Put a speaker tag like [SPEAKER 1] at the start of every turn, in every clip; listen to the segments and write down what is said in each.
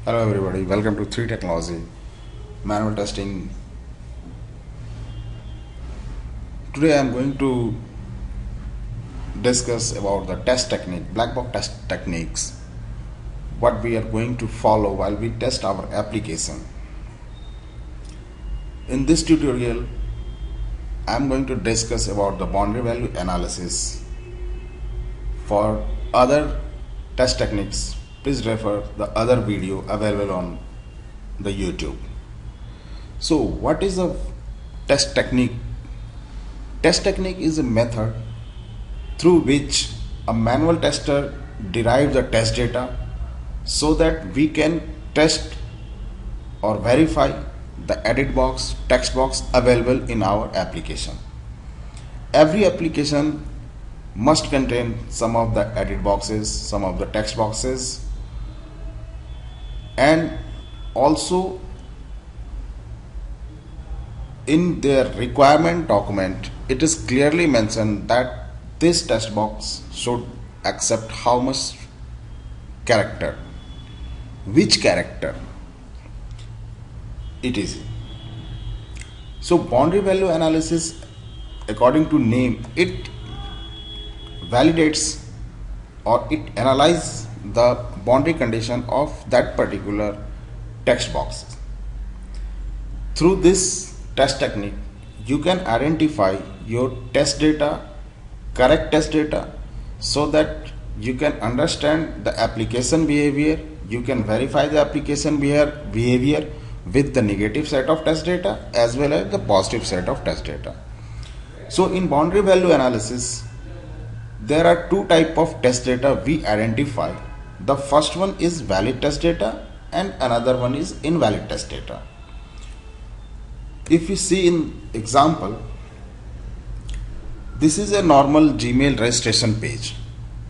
[SPEAKER 1] Hello everybody, welcome to 3 Technology Manual Testing. Today I am going to discuss about the test technique, black box test techniques, what we are going to follow while we test our application. In this tutorial, I am going to discuss about the boundary value analysis. For other test techniques, please refer the other video available on the YouTube. So what is a test technique? Test technique is a method through which a manual tester derives the test data so that we can test or verify the edit box, text box available in our application. Every application must contain some of the edit boxes, some of the text boxes, and also in their requirement document it is clearly mentioned that this text box should accept how much character, which character it is. So boundary value analysis, according to name, it validates or it analyzes the boundary condition of that particular text box. Through this test technique, you can identify your test data, correct test data, so that you can understand the application behavior, you can verify the application behavior with the negative set of test data as well as the positive set of test data. So in boundary value analysis, there are two types of test data we identify. The first one is valid test data and another one is invalid test data. If you see in example, this is a normal Gmail registration page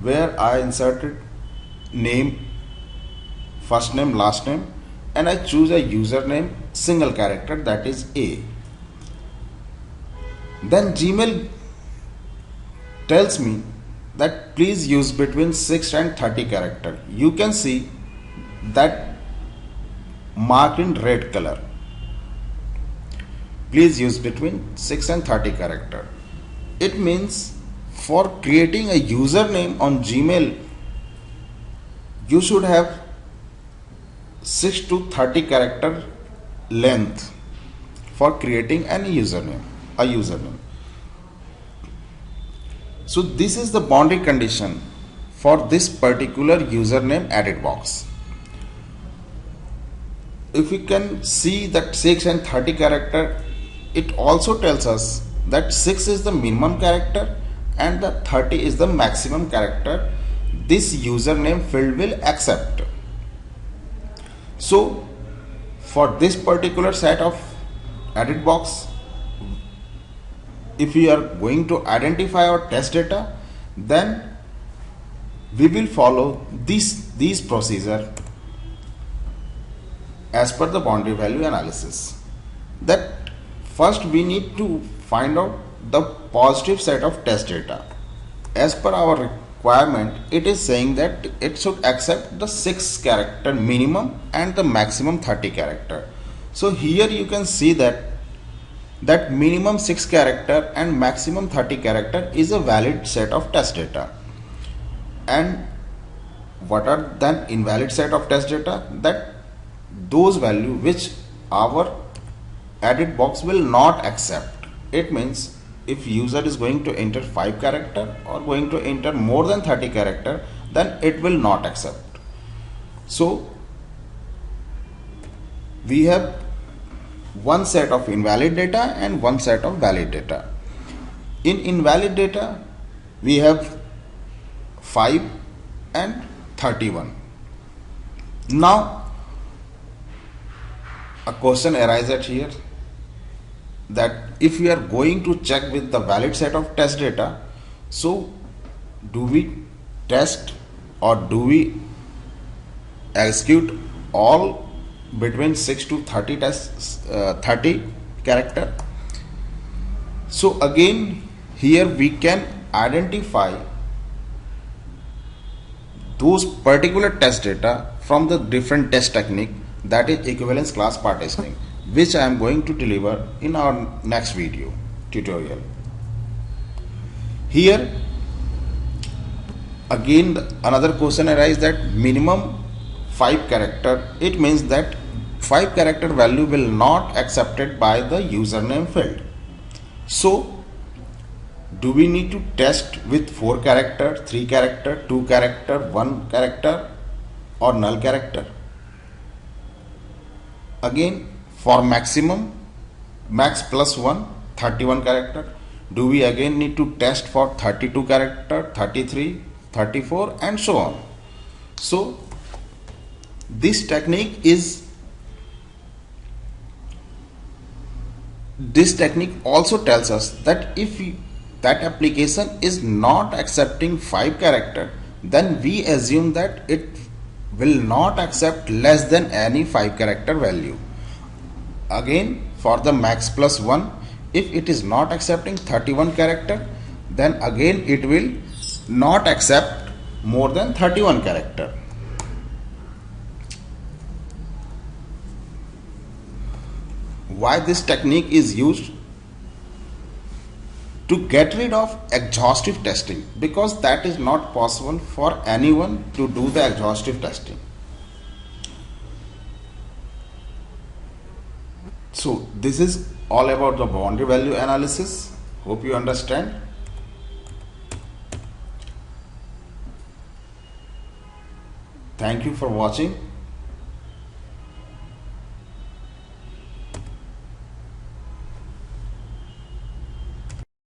[SPEAKER 1] where I inserted name, first name, last name, and I choose a username, single character, that is A. Then Gmail tells me that please use between 6 and 30 character. You can see that marked in red color. Please use between 6 and 30 character. It means for creating a username on Gmail, you should have 6 to 30 character length for creating a username. So this is the boundary condition for this particular username edit box. If you can see that 6 and 30 character, it also tells us that 6 is the minimum character and the 30 is the maximum character this username field will accept. So for this particular set of edit box, if we are going to identify our test data, then we will follow these procedure as per the boundary value analysis. That first we need to find out the positive set of test data. As per our requirement, it is saying that it should accept the 6 character minimum and the maximum 30 character. So here you can see that minimum 6 character and maximum 30 character is a valid set of test data. And what are then invalid set of test data? That those value which our edit box will not accept. It means if user is going to enter 5 character or going to enter more than 30 character, then it will not accept. So we have one set of invalid data and one set of valid data. In invalid data, we have 5 and 31. Now a question arises here that if we are going to check with the valid set of test data, so do we test or do we execute all between 6 to 30 tests, 30 character? So again here we can identify those particular test data from the different test technique, that is equivalence class partitioning, which I am going to deliver in our next video tutorial. Here again another question arises that minimum 5 character, it means that 5 character value will not accepted by the username field. So do we need to test with 4 character, 3 character, 2 character, 1 character or null character? Again, for maximum, max plus 1, 31 character, do we again need to test for 32 character, 33, 34 and so on. So this technique also tells us that if that application is not accepting 5 character, then we assume that it will not accept less than any 5 character value. Again, for the max plus 1, if it is not accepting 31 character, then again it will not accept more than 31 character. Why this technique is used? To get rid of exhaustive testing, because that is not possible for anyone to do the exhaustive testing. So this is all about the boundary value analysis. Hope you understand. Thank you for watching.